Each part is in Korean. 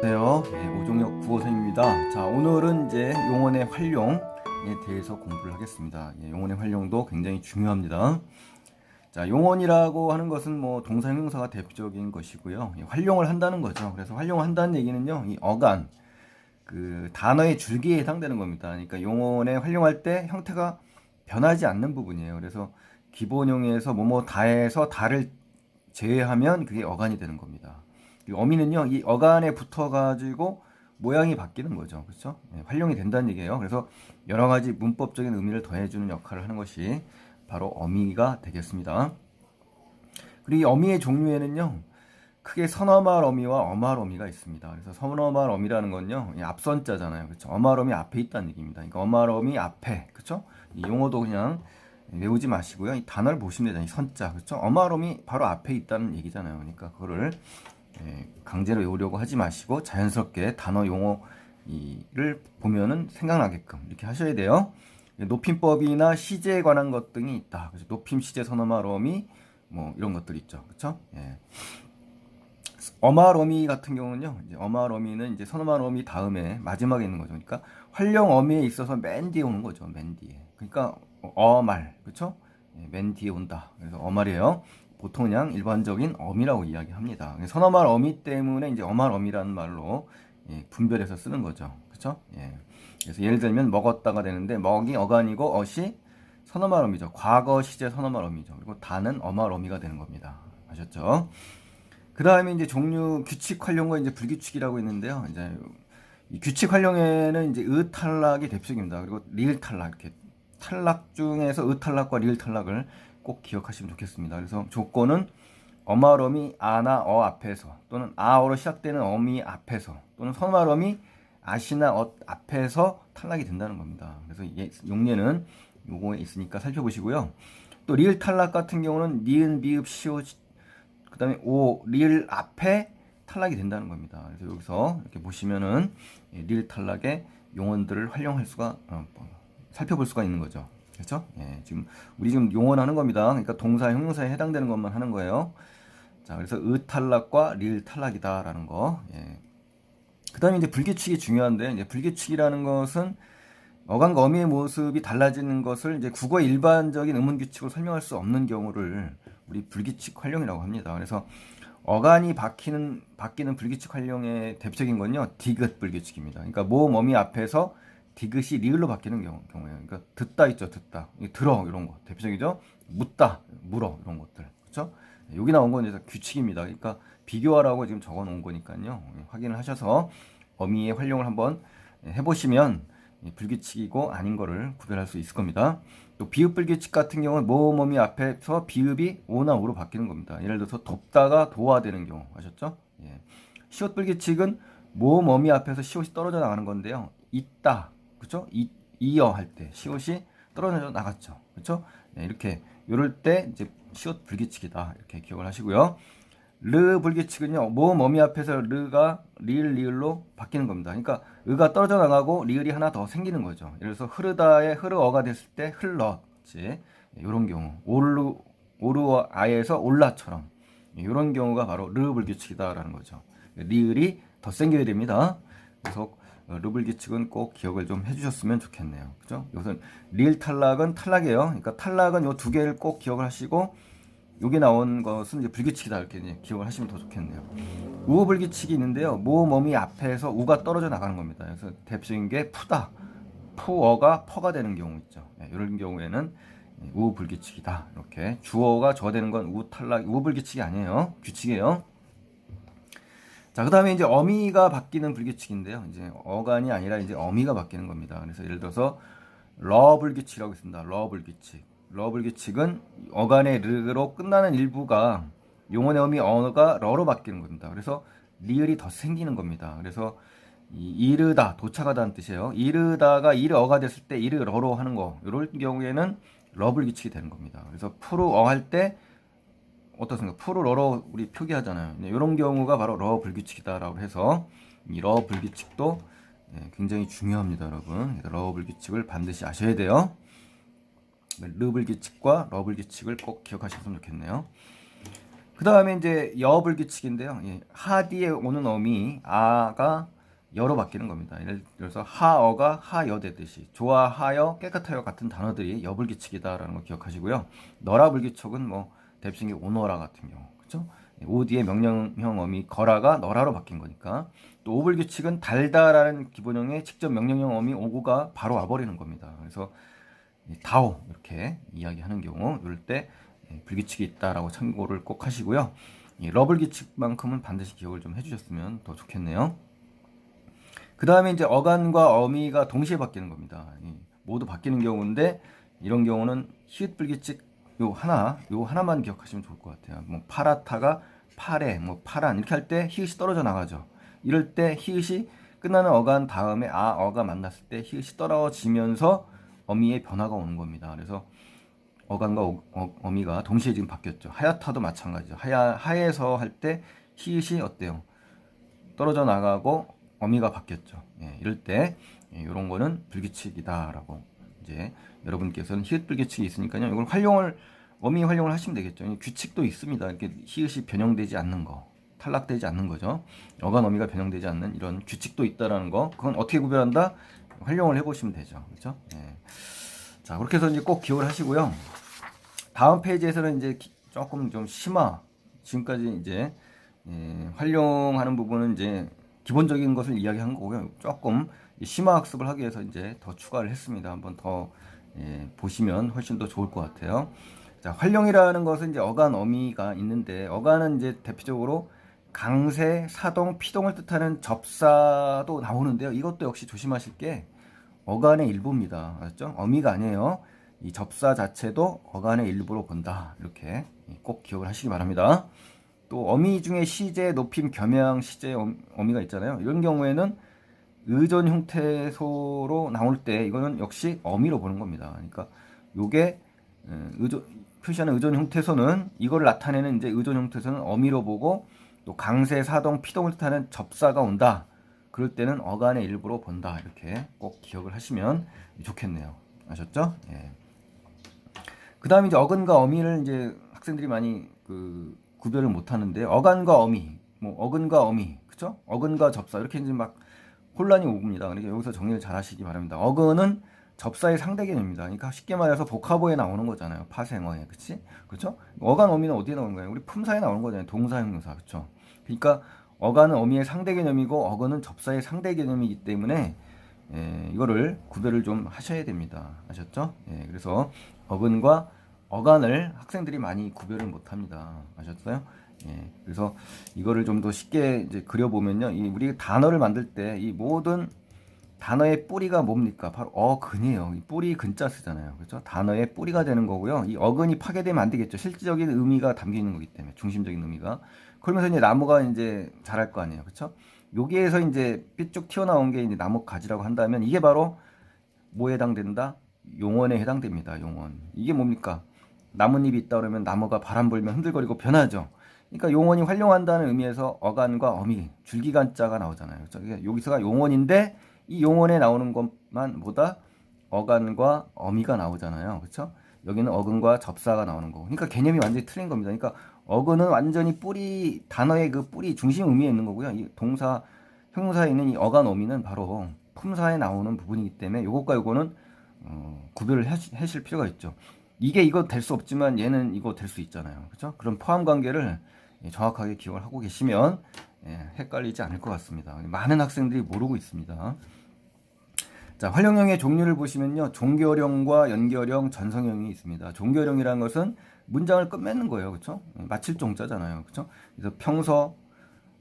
안녕하세요. 오종혁 국어선생님입니다. 자, 오늘은 이제 용언의 활용에 대해서 공부를 하겠습니다. 용언의 활용도 굉장히 중요합니다. 자, 용언이라고 하는 것은 뭐 동사 형용사가 대표적인 것이고요. 활용을 한다는 거죠. 그래서 활용을 한다는 얘기는요, 이 어간, 그 단어의 줄기에 해당되는 겁니다. 그러니까 용언에 활용할 때 형태가 변하지 않는 부분이에요. 그래서 기본형에서 뭐뭐 다해서 다를 제외하면 그게 어간이 되는 겁니다. 어미는요, 이 어간에 붙어가지고 모양이 바뀌는 거죠. 그렇죠? 활용이 된다는 얘기예요. 그래서 여러 가지 문법적인 의미를 더해주는 역할을 하는 것이 바로 어미가 되겠습니다. 그리고 이 어미의 종류에는요, 크게 선어말 어미와 어말 어미가 있습니다. 그래서 선어말 어미라는 건요, 앞선자잖아요. 그렇죠? 어말 어미 앞에 있다는 얘기입니다. 그러니까 어말 어미 앞에, 그렇죠? 이 용어도 그냥 외우지 마시고요. 이 단어를 보시면 되잖아요. 이 선자, 그렇죠? 어말 어미 바로 앞에 있다는 얘기잖아요. 그러니까 그거를 강제로 외우려고 하지 마시고 자연스럽게 단어 용어를 보면은 생각나게끔 이렇게 하셔야 돼요. 높임법이나 시제에 관한 것 등이 있다. 그래서 높임, 시제, 선어말 어미 뭐 이런 것들 있죠. 그렇죠? 어말 어미 같은 경우는요. 이제 어말 어미는 이제 선어말 어미 다음에 마지막에 있는 거죠. 그러니까 활용 어미에 있어서 맨 뒤에 오는 거죠. 맨 뒤에. 그러니까 어말, 그렇죠? 맨 뒤에 온다. 그래서 어말이에요. 보통 그냥 일반적인 어미라고 이야기합니다. 선어말 어미 때문에 이제 어말 어미라는 말로 분별해서 쓰는 거죠. 그렇죠? 그래서 예를 들면 먹었다가 되는데 먹이 어간이고 어시 선어말 어미죠. 과거 시제 선어말 어미죠. 그리고 다는 어말 어미가 되는 겁니다. 아셨죠? 그 다음에 이제 종류 규칙 활용과 이제 불규칙이라고 있는데요. 이제 이 규칙 활용에는 이제 의 탈락이 대표적입니다. 그리고 리을 탈락 이렇게 탈락 중에서 의 탈락과 리을 탈락을 꼭 기억하시면 좋겠습니다. 그래서 조건은 어말어미 아나 어 앞에서 또는 아어로 시작되는 어미 앞에서 또는 선말어미 아시나 어 앞에서 탈락이 된다는 겁니다. 그래서 용례는 요거에 있으니까 살펴보시고요. 또 리을 탈락 같은 경우는 니은 비읍 시오 그 다음에 오 리을 앞에 탈락이 된다는 겁니다. 그래서 여기서 이렇게 보시면은 리을 탈락의 용언들을 활용할 수가 살펴볼 수가 있는 거죠. 그렇죠? 지금 우리 지금 용언하는 겁니다. 그러니까 동사, 형용사에 해당되는 것만 하는 거예요. 자, 그래서 의 탈락과 리을 탈락이다라는 거. 그다음에 이제 불규칙이 중요한데 이제 불규칙이라는 것은 어간과 어미의 모습이 달라지는 것을 이제 국어의 일반적인 의문 규칙으로 설명할 수 없는 경우를 우리 불규칙 활용이라고 합니다. 그래서 어간이 바뀌는 불규칙 활용의 대표적인 건요, 디귿 불규칙입니다. 그러니까 모음 어미 앞에서 디귿이 리을로 바뀌는 경우예요. 그러니까 듣다 있죠, 듣다, 들어 이런 거 대표적이죠. 묻다, 물어 이런 것들, 그렇죠? 여기 나온 건 이제 규칙입니다. 그러니까 비교하라고 지금 적어놓은 거니까요. 확인을 하셔서 어미의 활용을 한번 해보시면 불규칙이고 아닌 거를 구별할 수 있을 겁니다. 또 비읍 불규칙 같은 경우는 모음 어미 앞에서 비읍이 오나 오로 바뀌는 겁니다. 예를 들어서 돕다가 도화되는 경우 아셨죠? 시옷 불규칙은 모음 어미 앞에서 시옷이 떨어져 나가는 건데요. 있다, 그렇죠? 이어 할 때 시옷이 떨어져 나갔죠, 그렇죠? 이렇게 요럴 때 이제 시옷 불규칙이다 이렇게 기억을 하시고요. 르 불규칙은요, 모음 어미 앞에서 르가 리을 리을로 바뀌는 겁니다. 그러니까 의가 떨어져 나가고 리을이 하나 더 생기는 거죠. 예를 들어서 흐르다의 흐르어가 됐을 때 흘렀지, 이런 경우 오르어 아에서 올라처럼 이런 경우가 바로 르 불규칙이다라는 거죠. 리을이 더 생겨야 됩니다. 그래서 르 불규칙은 꼭 기억을 좀 해주셨으면 좋겠네요. 그죠? 이것은 리을 탈락은 탈락이에요. 그러니까 탈락은 요 두 개를 꼭 기억을 하시고 여기 나온 것은 이제 불규칙이다 이렇게 이제 기억을 하시면 더 좋겠네요. 우호 불규칙이 있는데요. 모음 어미 앞에서 우가 떨어져 나가는 겁니다. 그래서 대표적인 게 푸다, 푸어가 퍼가 되는 경우 있죠. 이런 경우에는 우호 불규칙이다 이렇게 주어가 저 되는 건 우 탈락, 우호 불규칙이 아니에요. 규칙이에요. 자, 그다음에 이제 어미가 바뀌는 불규칙인데요. 이제 어간이 아니라 이제 어미가 바뀌는 겁니다. 그래서 예를 들어서 러 불규칙이라고 있습니다. 러 불규칙. 러 불규칙은 어간의 르로 끝나는 일부가 용언의 어미 어가 러로 바뀌는 겁니다. 그래서 리을이 더 생기는 겁니다. 그래서 이르다, 도착하다는 뜻이에요. 이르다가 이르어가 됐을 때 이르러로 하는 거. 이럴 경우에는 러 불규칙이 되는 겁니다. 그래서 푸르어 할 때 어떻습니까? 푸르러로 우리 표기하잖아요. 이런 경우가 바로 러 불규칙이다라고 해서 이 러 불규칙도 굉장히 중요합니다, 여러분. 러 불규칙을 반드시 아셔야 돼요. 르 불규칙과 러 불규칙을 꼭 기억하셨으면 좋겠네요. 그 다음에 이제 여불규칙인데요. 예, 하 뒤에 오는 어미 아가 여로 바뀌는 겁니다. 예를 들어서 하어가 하여 되듯이 좋아하여 깨끗하여 같은 단어들이 여불규칙이다라는 거 기억하시고요. 너라 불규칙은 뭐 대표적인 게 오너라 같은 경우, 그렇죠? 오 뒤에 명령형 어미 거라가 너라로 바뀐 거니까. 또 오불규칙은 달다라는 기본형의 직접 명령형 어미 오고가 바로 와버리는 겁니다. 그래서 다오 이렇게 이야기하는 경우 이럴 때 불규칙이 있다라고 참고를 꼭 하시고요. 러불규칙만큼은 반드시 기억을 좀 해주셨으면 더 좋겠네요. 그 다음에 이제 어간과 어미가 동시에 바뀌는 겁니다. 모두 바뀌는 경우인데 이런 경우는 히읗 불규칙 요 하나만 기억하시면 좋을 것 같아요. 뭐 파라타가 파레, 뭐 파란 이렇게 할 때 히읗이 떨어져 나가죠. 이럴 때 히읗이 끝나는 어간 다음에 어가 만났을 때 히읗이 떨어지면서 어미의 변화가 오는 겁니다. 그래서 어간과 어미가 동시에 지금 바뀌었죠. 하야타도 마찬가지죠. 하에서 할 때 히읗이 어때요? 떨어져 나가고 어미가 바뀌었죠. 예, 이럴 때 이런 거는 불규칙이다라고 이제 여러분께서는 히읗 불규칙이 있으니까요. 이걸 어미 활용을 하시면 되겠죠. 규칙도 있습니다. 이렇게 히읗이 변형되지 않는 거, 탈락되지 않는 거죠. 어간 어미가 변형되지 않는 이런 규칙도 있다라는 거. 그건 어떻게 구별한다? 활용을 해보시면 되죠. 그렇죠? 예. 자, 그렇게 해서 이제 꼭 기억을 하시고요. 다음 페이지에서는 이제 조금 좀 지금까지 이제 활용하는 부분은 이제 기본적인 것을 이야기한 거고요. 조금 심화 학습을 하기 위해서 이제 더 추가를 했습니다. 한번 더 보시면 훨씬 더 좋을 것 같아요. 자, 활용이라는 것은 이제 어간 어미가 있는데 어간은 이제 대표적으로 강세, 사동, 피동을 뜻하는 접사도 나오는데요. 이것도 역시 조심하실 게 어간의 일부입니다. 알았죠? 어미가 아니에요. 이 접사 자체도 어간의 일부로 본다. 이렇게 꼭 기억을 하시기 바랍니다. 또 어미 중에 시제, 높임, 겸양, 시제, 어미가 있잖아요. 이런 경우에는 의존 형태소로 나올 때 이거는 역시 어미로 보는 겁니다. 그러니까 요게 표시하는 의존 형태소는 이걸 나타내는 이제 의존 형태소는 어미로 보고 또 강세, 사동, 피동을 뜻하는 접사가 온다. 그럴 때는 어간의 일부로 본다. 이렇게 꼭 기억을 하시면 좋겠네요. 아셨죠? 예. 그 다음에 이제 어근과 어미를 이제 학생들이 많이 구별을 못 하는데 어간과 어미, 뭐 어근과 어미, 그쵸? 어근과 접사 이렇게 이제 막 혼란이 옵니다. 그러니까 여기서 정리를 잘 하시기 바랍니다. 어근은 접사의 상대 개념입니다. 그러니까 쉽게 말해서 복화보에 나오는 거잖아요. 파생어에, 그치? 그렇죠? 어간 어미는 어디에 나오는 거예요? 우리 품사에 나오는 거잖아요. 동사, 형용사, 그렇죠? 그러니까 어간은 어미의 상대 개념이고 어근은 접사의 상대 개념이기 때문에 이거를 구별을 좀 하셔야 됩니다. 아셨죠? 그래서 어근과 어간을 학생들이 많이 구별을 못합니다. 아셨어요? 그래서 이거를 좀 더 쉽게 이제 그려보면요, 우리 단어를 만들 때 이 모든 단어의 뿌리가 뭡니까? 바로 어근이에요. 이 뿌리 근자 쓰잖아요. 그렇죠? 단어의 뿌리가 되는 거고요. 이 어근이 파괴되면 안 되겠죠. 실질적인 의미가 담겨 있는 거기 때문에 중심적인 의미가. 그러면서 이제 나무가 이제 자랄 거 아니에요. 그렇죠? 여기에서 이제 삐쭉 튀어나온 게 이제 나무 가지라고 한다면 이게 바로 뭐에 해당된다? 용언에 해당됩니다. 용언. 이게 뭡니까? 나뭇잎이 있다 그러면 나무가 바람 불면 흔들거리고 변하죠. 그러니까 용언이 활용한다는 의미에서 어간과 어미, 줄기간자가 나오잖아요. 그렇죠? 여기서가 용언인데 이 용언에 나오는 것만 보다 어간과 어미가 나오잖아요. 그렇죠? 여기는 어근과 접사가 나오는 거고. 그러니까 개념이 완전히 틀린 겁니다. 그러니까 어근은 완전히 뿌리, 단어의 그 뿌리 중심 의미에 있는 거고요. 이 동사, 형용사에 있는 이 어간 어미는 바로 품사에 나오는 부분이기 때문에 요것과 요거는 구별을 하실 필요가 있죠. 이게 이거 될 수 없지만 얘는 이거 될 수 있잖아요. 그렇죠? 그런 포함 관계를 정확하게 기억을 하고 계시면 헷갈리지 않을 것 같습니다. 많은 학생들이 모르고 있습니다. 자, 활용형의 종류를 보시면요. 종교형과 연결형, 전성형이 있습니다. 종교형이라는 것은 문장을 끝맺는 거예요. 그렇죠? 마칠 종자잖아요. 그렇죠? 그래서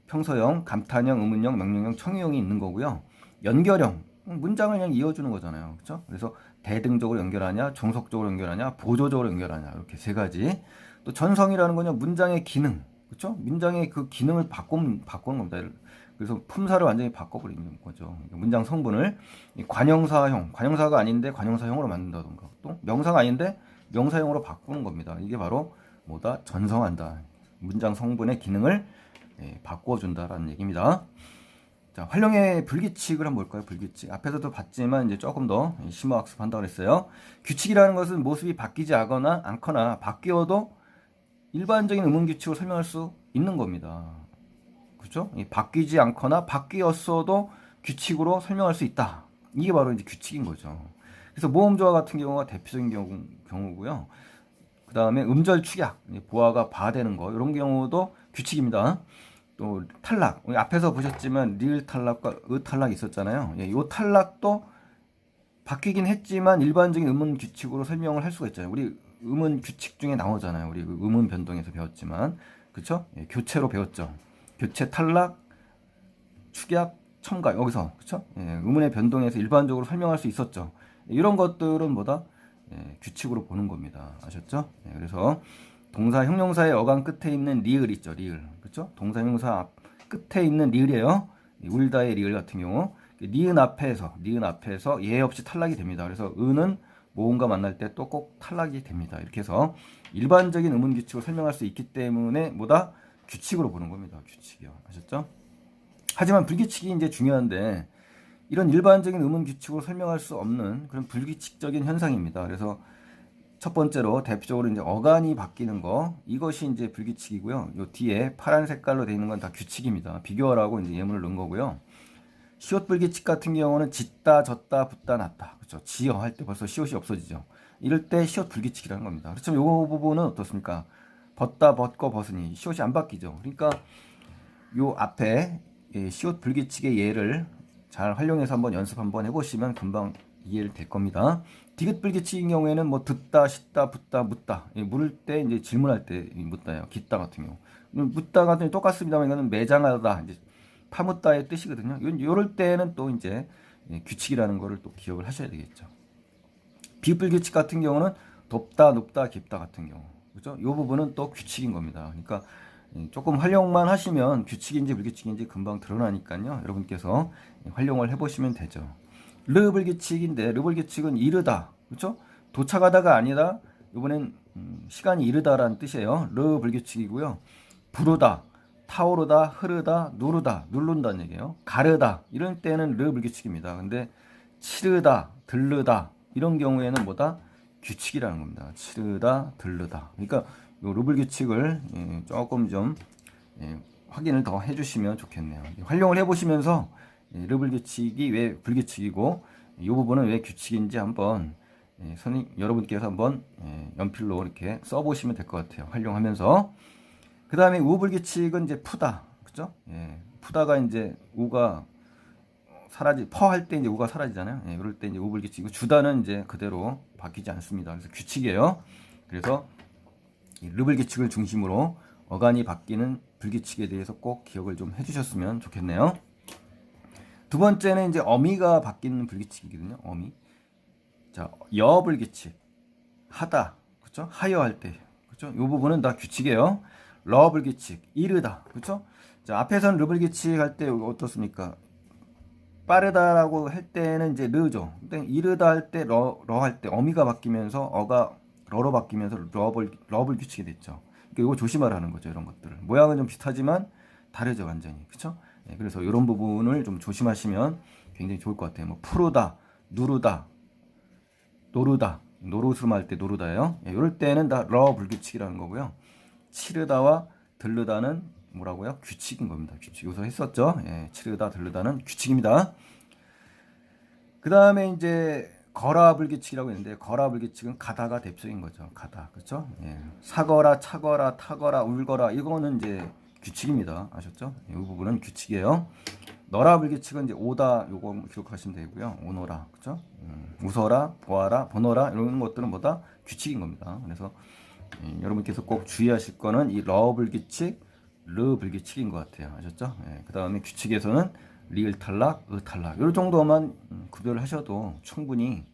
평서형, 감탄형, 의문형, 명령형, 청유형이 있는 거고요. 연결형, 문장을 그냥 이어주는 거잖아요. 그렇죠? 그래서 대등적으로 연결하냐, 종속적으로 연결하냐, 보조적으로 연결하냐, 이렇게 세 가지. 또 전성이라는 거는 문장의 기능, 그렇죠? 문장의 그 기능을 바꾸는 겁니다. 그래서 품사를 완전히 바꿔버리는 거죠. 문장 성분을 관형사형, 관형사가 아닌데 관형사형으로 만든다던가, 또 명사가 아닌데 명사형으로 바꾸는 겁니다. 이게 바로 뭐다? 전성한다. 문장 성분의 기능을 바꿔준다라는 얘기입니다. 자, 활용의 불규칙을 한번 볼까요? 불규칙. 앞에서도 봤지만 이제 조금 더 심화 학습한다고 그랬어요. 규칙이라는 것은 모습이 바뀌지 않거나 바뀌어도 일반적인 음운 규칙으로 설명할 수 있는 겁니다. 그렇죠? 바뀌지 않거나 바뀌었어도 규칙으로 설명할 수 있다. 이게 바로 이제 규칙인 거죠. 그래서 모음조화 같은 경우가 대표적인 경우고요. 그 다음에 음절 축약, 보아가 바 되는 거 이런 경우도 규칙입니다. 또 탈락, 앞에서 보셨지만 리을 탈락과 의 탈락이 있었잖아요. 이 탈락도 바뀌긴 했지만 일반적인 음운 규칙으로 설명을 할 수가 있잖아요. 우리 음운 규칙 중에 나오잖아요. 우리 음운 변동에서 배웠지만, 그렇죠? 교체로 배웠죠. 교체, 탈락, 축약, 첨가 여기서 그렇죠? 음운의 변동에서 일반적으로 설명할 수 있었죠. 이런 것들은 뭐다? 규칙으로 보는 겁니다. 아셨죠? 그래서 동사 형용사의 어감 끝에 있는 리을 있죠. 리을. 그렇죠? 동사 형용사 앞 끝에 있는 리을이에요. 울다의 리을 같은 경우 니은 앞에서 예 없이 탈락이 됩니다. 그래서 은은 모음과 만날 때 또 꼭 탈락이 됩니다. 이렇게 해서 일반적인 음운 규칙을 설명할 수 있기 때문에 뭐다? 규칙으로 보는 겁니다. 규칙이요. 아셨죠? 하지만 불규칙이 이제 중요한데 이런 일반적인 음운 규칙으로 설명할 수 없는 그런 불규칙적인 현상입니다. 그래서 첫 번째로 대표적으로 이제 어간이 바뀌는 거 이것이 이제 불규칙이고요. 요 뒤에 파란 색깔로 되어 있는 건 다 규칙입니다. 비교하라고 이제 예문을 넣은 거고요. 시옷 불규칙 같은 경우는 짓다, 졌다, 붙다, 놨다. 그렇죠. 지어 할 때 벌써 시옷이 없어지죠. 이럴 때 시옷 불규칙이라는 겁니다. 그렇죠. 요 부분은 어떻습니까? 벗다, 벗고, 벗으니 시옷이 안 바뀌죠. 그러니까 요 앞에 시옷 불규칙의 예를 잘 활용해서 한번 연습 한번 해보시면 금방 이해될 겁니다. 디귿 불규칙인 경우에는 뭐 듣다, 씻다, 붙다, 묻다. 물을 때 이제 질문할 때 묻다요. 깃다 같은 경우. 묻다 같은 경우 똑같습니다만 이거는 매장하다, 이제 파묻다의 뜻이거든요. 이럴 때는 또 이제 규칙이라는 거를 또 기억을 하셔야 되겠죠. 비불규칙 같은 경우는 돕다, 눕다, 깊다 같은 경우. 그죠? 이 부분은 또 규칙인 겁니다. 그러니까 조금 활용만 하시면 규칙인지 불규칙인지 금방 드러나니까요. 여러분께서 활용을 해보시면 되죠. 르 불규칙인데 르 불규칙은 이르다. 그렇죠? 도착하다가 아니라 이번엔 시간이 이르다라는 뜻이에요. 르 불규칙이고요. 부르다, 타오르다, 흐르다, 누르다, 누른다는 얘기예요. 가르다 이런 때는 르 불규칙입니다. 근데 치르다, 들르다 이런 경우에는 뭐다? 규칙이라는 겁니다. 치르다, 들르다. 그러니까 요 르 불규칙을 조금 좀 확인을 더 해주시면 좋겠네요. 활용을 해보시면서 르 불규칙이 왜 불규칙이고 이 부분은 왜 규칙인지 한번 선생님 여러분께서 한번 연필로 이렇게 써보시면 될 것 같아요. 활용하면서. 그 다음에 우불규칙은 이제 푸다. 그죠? 푸다가 이제 우가 퍼 할 때 이제 우가 사라지잖아요. 이럴 때 이제 우불규칙이고 주다는 이제 그대로 바뀌지 않습니다. 그래서 규칙이에요. 그래서 이 르불규칙을 중심으로 어간이 바뀌는 불규칙에 대해서 꼭 기억을 좀 해주셨으면 좋겠네요. 두 번째는 이제 어미가 바뀌는 불규칙이거든요. 어미. 자, 여불규칙. 하다. 그렇죠? 하여 할 때. 그렇죠? 이 부분은 다 규칙이에요. 러불규칙, 이르다, 그렇죠? 자, 앞에서는 르불규칙 할 때 어떻습니까? 빠르다라고 할 때는 이제 르죠. 근데 이르다 할 때 러 할 때 어미가 바뀌면서 어가 러로 바뀌면서 러불 규칙이 됐죠. 그러니까 이거 조심하라는 거죠. 이런 것들을 모양은 좀 비슷하지만 다르죠, 완전히, 그렇죠? 그래서 이런 부분을 좀 조심하시면 굉장히 좋을 것 같아요. 뭐 푸르다, 누르다, 노르다, 노릇음 할 때 노르다예요. 이럴 때는 다 러 불규칙이라는 거고요. 치르다와 들르다는 뭐라고요? 규칙인 겁니다. 규칙. 여기서 했었죠. 치르다, 들르다는 규칙입니다. 그 다음에 이제 거라 불규칙이라고 있는데 거라 불규칙은 가다가 대표적인 거죠. 가다, 그렇죠? 사거라, 차거라, 타거라, 울거라 이거는 이제 규칙입니다. 아셨죠? 이 부분은 규칙이에요. 너라 불규칙은 이제 오다 요거 기억하시면 되고요. 오너라, 그렇죠? 웃어라, 보아라, 보너라 이런 것들은 뭐다? 규칙인 겁니다. 그래서 여러분께서 꼭 주의하실 거는 이 러 불규칙, 르 불규칙인 것 같아요. 아셨죠? 그 다음에 규칙에서는 리을 탈락, 의 탈락 이 정도만 구별을 하셔도 충분히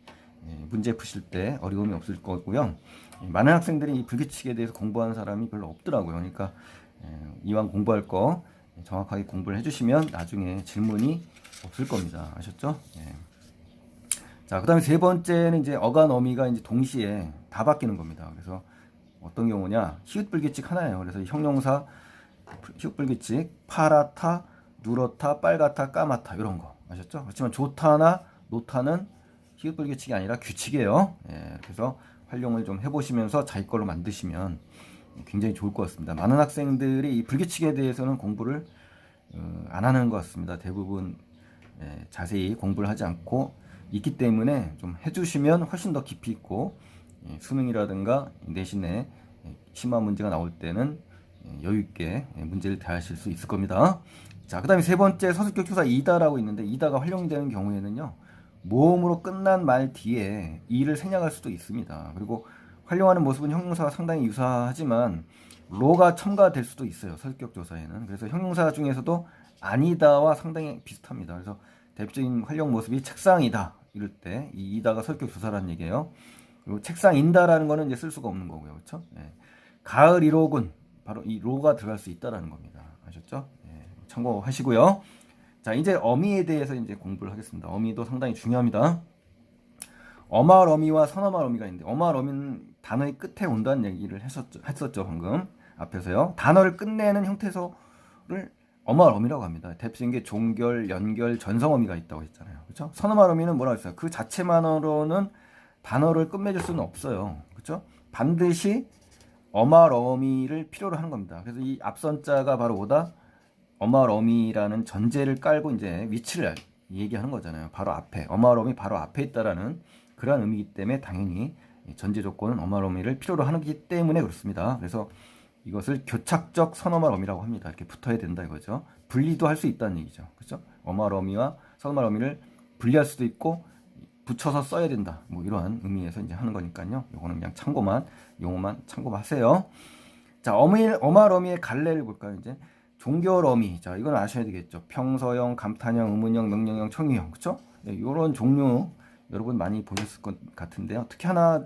문제 푸실 때 어려움이 없을 거고요. 많은 학생들이 이 불규칙에 대해서 공부하는 사람이 별로 없더라고요. 그러니까 이왕 공부할 거 정확하게 공부를 해주시면 나중에 질문이 없을 겁니다. 아셨죠? 자, 그 다음에 세 번째는 이제 어간 어미가 이제 동시에 다 바뀌는 겁니다. 그래서 어떤 경우냐? 히읗 불규칙 하나예요. 그래서 형용사 히읗 불규칙 파랗다, 누렇다, 빨갛다, 까맣다 이런 거 아셨죠? 그렇지만 좋다나 놓다는 히읗 불규칙이 아니라 규칙이에요. 그래서 활용을 좀 해보시면서 자기 걸로 만드시면 굉장히 좋을 것 같습니다. 많은 학생들이 이 불규칙에 대해서는 공부를 안 하는 것 같습니다. 대부분 자세히 공부를 하지 않고 있기 때문에 좀 해주시면 훨씬 더 깊이 있고 수능이라든가 내신에 심한 문제가 나올 때는 여유 있게 문제를 대하실 수 있을 겁니다. 자, 그 다음에 세 번째 서술격 조사 이다라고 있는데 이다가 활용되는 경우에는요, 모음으로 끝난 말 뒤에 이를 생략할 수도 있습니다. 그리고 활용하는 모습은 형용사와 상당히 유사하지만 로가 첨가될 수도 있어요. 서술격 조사에는. 그래서 형용사 중에서도 아니다와 상당히 비슷합니다. 그래서 대표적인 활용 모습이 책상이다 이럴 때 이 이다가 서술격 조사라는 얘기예요. 그리고 책상인다라는 거는 이제 쓸 수가 없는 거고요. 그렇죠? 예. 가을 1호군 바로 이 로가 들어갈 수 있다라는 겁니다. 아셨죠? 예. 참고하시고요. 자, 이제 어미에 대해서 이제 공부를 하겠습니다. 어미도 상당히 중요합니다. 어말 어미와 선어말 어미가 있는데 어말 어미는 단어의 끝에 온다는 얘기를 했었죠 방금 앞에서요. 단어를 끝내는 형태소를 어말 어미라고 합니다. 대표적인 게 종결, 연결, 전성 어미가 있다고 했잖아요. 그렇죠? 선어말 어미는 뭐라고 했어요? 그 자체만으로는 단어를 끝맺을 수는 없어요. 그렇죠? 반드시 어말 어미를 필요로 하는 겁니다. 그래서 이 앞선 자가 바로 뭐다? 어말 어미라는 전제를 깔고 이제 위치를 얘기하는 거잖아요. 바로 앞에 어말 어미 바로 앞에 있다라는 그러한 의미이기 때문에 당연히 전제 조건은 어말 어미를 필요로 하기 때문에 그렇습니다. 그래서 이것을 교착적 선어말 어미라고 합니다. 이렇게 붙어야 된다 이거죠. 분리도 할 수 있다는 얘기죠. 그렇죠? 어말 어미와 선어말 어미를 분리할 수도 있고 붙여서 써야 된다. 뭐 이러한 의미에서 이제 하는 거니까요. 요거는 그냥 참고만 용어만 참고하세요. 자, 어말 어미의 갈래를 볼까요? 이제 종결 어미. 자, 이건 아셔야 되겠죠. 평서형, 감탄형, 의문형, 명령형, 청유형. 그렇죠? 네, 이런 종류 여러분 많이 보셨을 것 같은데요. 특히 하나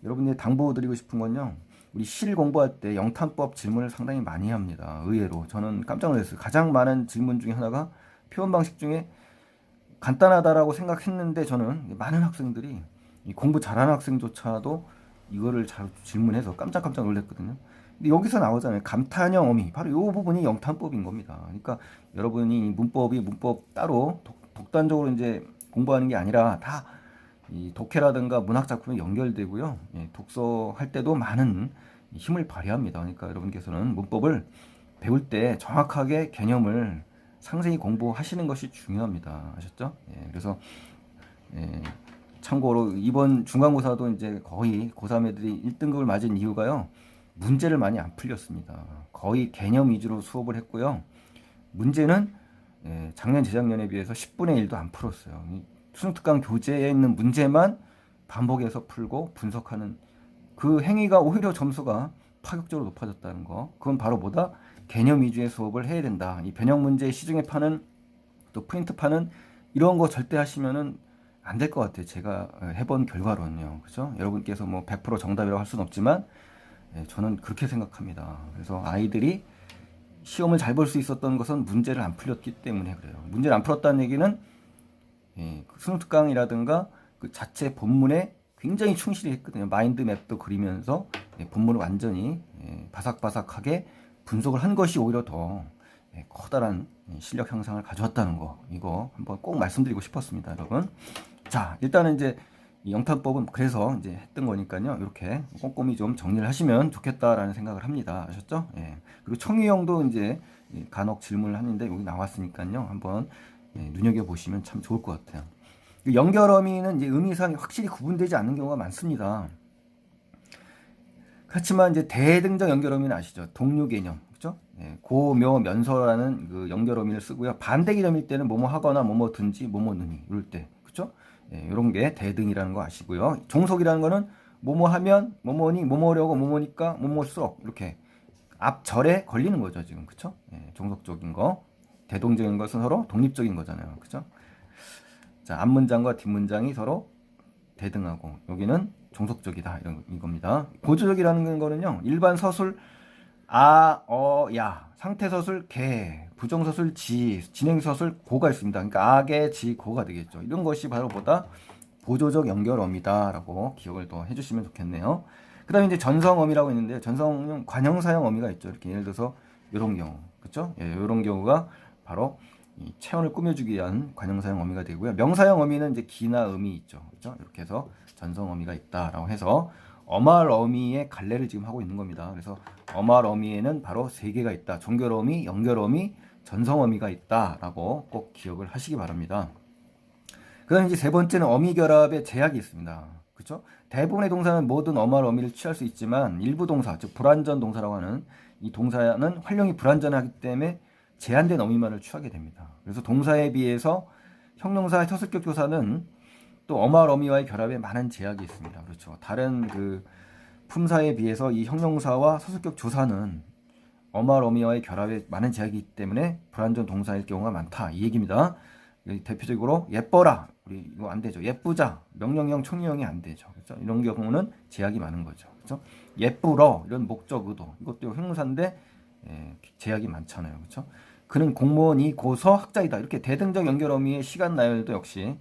여러분들이 당부드리고 싶은 건요. 우리 실 공부할 때 영탄법 질문을 상당히 많이 합니다. 의외로. 저는 깜짝 놀랐어요. 가장 많은 질문 중에 하나가 표현 방식 중에 간단하다라고 생각했는데 저는 많은 학생들이 공부 잘하는 학생조차도 이거를 잘 질문해서 깜짝 놀랐거든요. 근데 여기서 나오잖아요. 감탄형 어미. 바로 이 부분이 영탄법인 겁니다. 그러니까 여러분이 문법 따로 독단적으로 이제 공부하는 게 아니라 다 이 독해라든가 문학 작품에 연결되고요. 예, 독서할 때도 많은 힘을 발휘합니다. 그러니까 여러분께서는 문법을 배울 때 정확하게 개념을 상세히 공부하시는 것이 중요합니다. 아셨죠? 예, 그래서 예, 참고로 이번 중간고사도 이제 거의 고3 애들이 1등급을 맞은 이유가요. 문제를 많이 안 풀렸습니다. 거의 개념 위주로 수업을 했고요. 문제는 작년, 재작년에 비해서 10분의 1도 안 풀었어요. 수능특강 교재에 있는 문제만 반복해서 풀고 분석하는 그 행위가 오히려 점수가 파격적으로 높아졌다는 거. 그건 바로 뭐다? 개념 위주의 수업을 해야 된다. 이 변형 문제 시중에 파는 또 프린트 파는 이런 거 절대 하시면은 안 될 것 같아요. 제가 해본 결과로는요. 그죠? 여러분께서 뭐 100% 정답이라고 할 수는 없지만 저는 그렇게 생각합니다. 그래서 아이들이 시험을 잘 볼 수 있었던 것은 문제를 안 풀렸기 때문에 그래요. 문제를 안 풀었다는 얘기는 그 수능특강이라든가 그 자체 본문에 굉장히 충실히 했거든요. 마인드맵도 그리면서 본문을 완전히 바삭바삭하게 분석을 한 것이 오히려 더 커다란 실력 향상을 가져왔다는 거, 이거 한번 꼭 말씀드리고 싶었습니다, 여러분. 자, 일단은 이제 이 영탄법은 그래서 이제 했던 거니까요. 이렇게 꼼꼼히 좀 정리를 하시면 좋겠다라는 생각을 합니다. 아셨죠? 예. 그리고 청유형도 이제 간혹 질문을 하는데 여기 나왔으니까요. 한번 눈여겨보시면 참 좋을 것 같아요. 연결어미는 이제 의미상 확실히 구분되지 않는 경우가 많습니다. 그렇지만 이제 대등적 연결어미는 아시죠? 동류 개념, 그렇죠? 고, 묘, 면서라는 그 연결어미를 쓰고요. 반대 개념일 때는 뭐뭐 하거나 뭐뭐든지 뭐뭐느니 이럴 때, 그렇죠? 이런 게 대등이라는 거 아시고요. 종속이라는 거는 뭐뭐 하면 뭐뭐니, 뭐뭐려고 뭐뭐니까 뭐뭐수록 이렇게 앞절에 걸리는 거죠, 지금, 그렇죠? 종속적인 거, 대동적인 것은 서로 독립적인 거잖아요, 그렇죠? 자, 앞문장과 뒷문장이 서로 대등하고 여기는 종속적이다 이겁니다. 보조적이라는 거는요. 일반 서술 아, 어, 야, 상태 서술 개, 부정 서술 지, 진행 서술 고가 있습니다. 그러니까 아개, 지, 고가 되겠죠. 이런 것이 바로 보다 보조적 연결어미다라고 기억을 또 해주시면 좋겠네요. 그다음에 이제 전성어미라고 있는데 전성은 관형사형 어미가 있죠. 이렇게 예를 들어서 이런 경우, 그렇죠? 이런 경우가 바로 이 체온을 꾸며주기 위한 관형사형 어미가 되고요. 명사형 어미는 이제 기나 음이 있죠. 그렇죠? 이렇게 해서 전성 어미가 있다라고 해서 어말 어미의 갈래를 지금 하고 있는 겁니다. 그래서 어말 어미에는 바로 세 개가 있다. 종결 어미, 연결 어미, 전성 어미가 있다라고 꼭 기억을 하시기 바랍니다. 그다음 이제 세 번째는 어미 결합의 제약이 있습니다. 그렇죠? 대부분의 동사는 모든 어말 어미를 취할 수 있지만 일부 동사, 즉 불완전 동사라고 하는 이 동사는 활용이 불완전하기 때문에 제한된 어미만을 취하게 됩니다. 그래서 동사에 비해서 형용사, 서술격 조사는 또 어말 어미와의 결합에 많은 제약이 있습니다. 그렇죠? 다른 그 품사에 비해서 이 형용사와 서술격 조사는 어말 어미와의 결합에 많은 제약이 있기 때문에 불완전 동사일 경우가 많다. 이 얘기입니다. 대표적으로 예뻐라, 우리 이거 안 되죠. 예쁘자, 명령형, 총리형이 안 되죠. 그렇죠? 이런 경우는 제약이 많은 거죠. 그렇죠? 예쁘러 이런 목적 의도 이것도 형용사인데 제약이 많잖아요. 그렇죠? 그는 공무원이 고서 학자이다. 이렇게 대등적 연결 어미의 시간 나열도 역시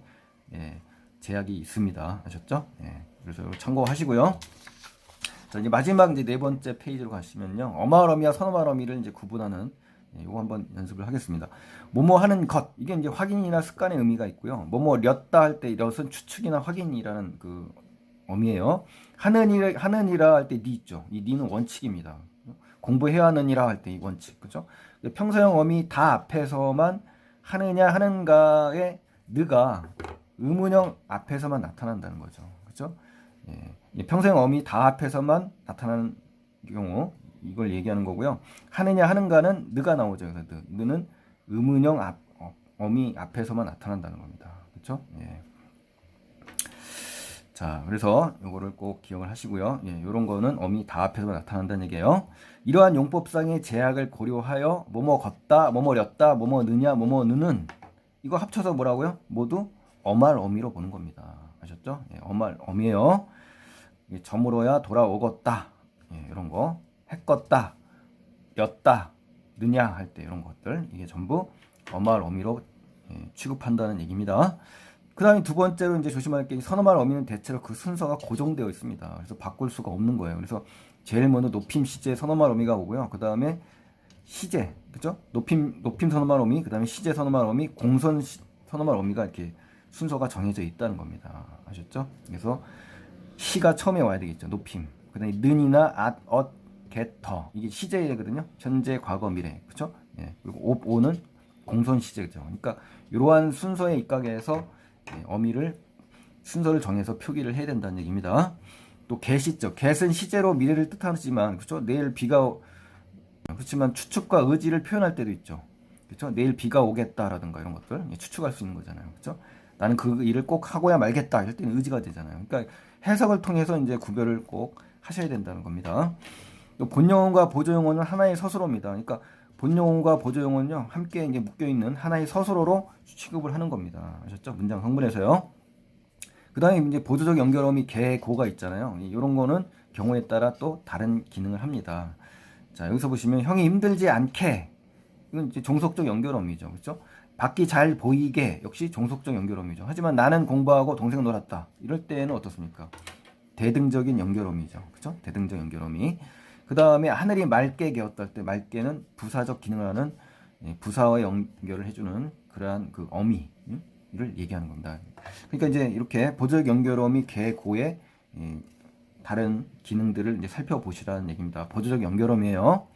제약이 있습니다. 아셨죠? 그래서 참고하시고요. 자, 이제 마지막 이제 네 번째 페이지로 가시면요. 어말 어미와 선어말 어미를 이제 구분하는 이거 한번 연습을 하겠습니다. 뭐뭐 하는 것 이게 이제 확인이나 습관의 의미가 있고요. 뭐뭐 렸다 할 때 렸은 추측이나 확인이라는 그 어미예요. 하느니라 할 때 니 있죠. 이 니는 원칙입니다. 공부해야 하느니라 할 때 이 원칙, 그죠? 평서형 어미 다 앞에서만 하느냐 하는가의 느가 의문형 앞에서만 나타난다는 거죠, 그죠? 평서형 어미 다 앞에서만 나타나는 경우 이걸 얘기하는 거고요. 하느냐 하는가는 느가 나오죠. 그래서 느는 의문형 어미 앞에서만 나타난다는 겁니다. 그렇죠? 자, 그래서 요거를 꼭 기억을 하시고요. 요런 거는 어미 다 앞에서만 나타난다는 얘기예요. 이러한 용법상의 제약을 고려하여 뭐뭐 걷다, 뭐뭐 렸다, 뭐뭐 느냐, 뭐뭐 느는 이거 합쳐서 뭐라고요? 모두 어말 어미로 보는 겁니다. 아셨죠? 어말 어미예요. 저물어야 돌아오겠다. 이런 거. 했겄다, 였다, 느냐 할 때 이런 것들 이게 전부 어말 어미로 취급한다는 얘기입니다. 그 다음에 두 번째로 이제 조심할 게 선어말 어미는 대체로 그 순서가 고정되어 있습니다. 그래서 바꿀 수가 없는 거예요. 그래서 제일 먼저 높임 시제 선어말 어미가 오고요. 그 다음에 시제, 그죠? 높임 선어말 어미, 그 다음에 시제 선어말 어미, 공선 선어말 어미가 이렇게 순서가 정해져 있다는 겁니다. 아셨죠? 그래서 시가 처음에 와야 되겠죠. 높임. 그 다음에 는이나 앗, 더 이게 시제거든요. 현재, 과거, 미래, 그렇죠? 그리고 오는 공선 시제죠. 그러니까 이러한 순서에 입각해서 어미를 순서를 정해서 표기를 해야 된다는 얘기입니다. 또 get이죠. get은 시제로 미래를 뜻하지만 그렇죠? 내일 비가 그렇지만 추측과 의지를 표현할 때도 있죠. 그렇죠? 내일 비가 오겠다라든가 이런 것들 추측할 수 있는 거잖아요. 그렇죠? 나는 그 일을 꼭 하고야 말겠다. 이럴 때는 의지가 되잖아요. 그러니까 해석을 통해서 이제 구별을 꼭 하셔야 된다는 겁니다. 본용어과 보조용어는 하나의 서술어입니다. 그러니까 본용어과 보조용어는요 함께 이제 묶여 있는 하나의 서술어로 취급을 하는 겁니다. 아셨죠? 문장 성분에서요. 그 다음에 이제 보조적 연결어미 개, 고가 있잖아요. 이런 거는 경우에 따라 또 다른 기능을 합니다. 자, 여기서 보시면 형이 힘들지 않게 이건 이제 종속적 연결어미죠. 그렇죠? 밖이 잘 보이게 역시 종속적 연결어미죠. 하지만 나는 공부하고 동생 놀았다. 이럴 때는 어떻습니까? 대등적인 연결어미죠. 그렇죠? 대등적 연결어미. 그 다음에 하늘이 맑게 개었다 할 때 맑게는 부사적 기능을 하는 부사와 연결을 해주는 그러한 그 어미를 얘기하는 겁니다. 그러니까 이제 이렇게 보조적 연결어미 개, 고의 다른 기능들을 이제 살펴보시라는 얘기입니다. 보조적 연결어미예요.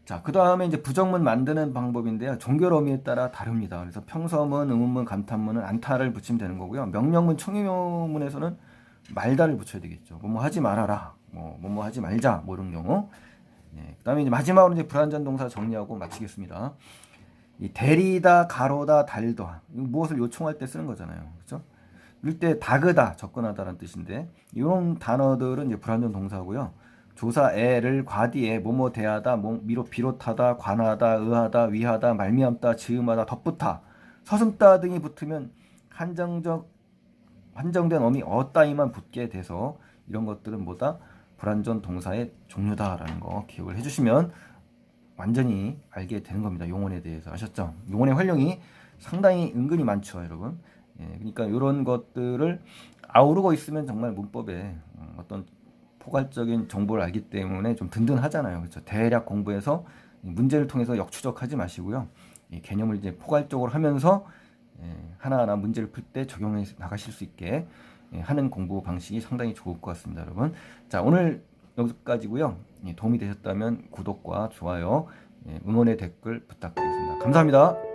자, 그 다음에 이제 부정문 만드는 방법인데요. 종결어미에 따라 다릅니다. 그래서 평서문, 의문문, 감탄문은 안타를 붙이면 되는 거고요. 명령문, 총유문에서는 말다를 붙여야 되겠죠. 뭐뭐 하지 말아라. 뭐뭐 하지 말자. 뭐 이런 경우. 그 다음에 이제 마지막으로 이제 불완전 동사 정리하고 마치겠습니다. 이 대리다, 가로다, 달다. 무엇을 요청할 때 쓰는 거잖아요. 그렇죠? 이럴 때 다그다, 접근하다라는 뜻인데 이런 단어들은 이제 불완전 동사고요. 조사에를 과디에 뭐뭐 대하다, 미로 비롯하다, 관하다, 의하다, 위하다, 말미암다, 즈음하다, 덧붙다, 서슴다 등이 붙으면 한정된 어미 어따위만 붙게 돼서 이런 것들은 뭐다? 불완전 동사의 종류다라는 거 기억을 해주시면 완전히 알게 되는 겁니다. 용언에 대해서 아셨죠? 용언의 활용이 상당히 은근히 많죠, 여러분. 그러니까 이런 것들을 아우르고 있으면 정말 문법에 어떤 포괄적인 정보를 알기 때문에 좀 든든하잖아요. 그렇죠? 대략 공부해서 문제를 통해서 역추적하지 마시고요. 개념을 이제 포괄적으로 하면서 하나하나 문제를 풀 때 적용해 나가실 수 있게 하는 공부 방식이 상당히 좋을 것 같습니다, 여러분. 자, 오늘 여기까지고요. 도움이 되셨다면 구독과 좋아요, 응원의 댓글 부탁드리겠습니다. 감사합니다.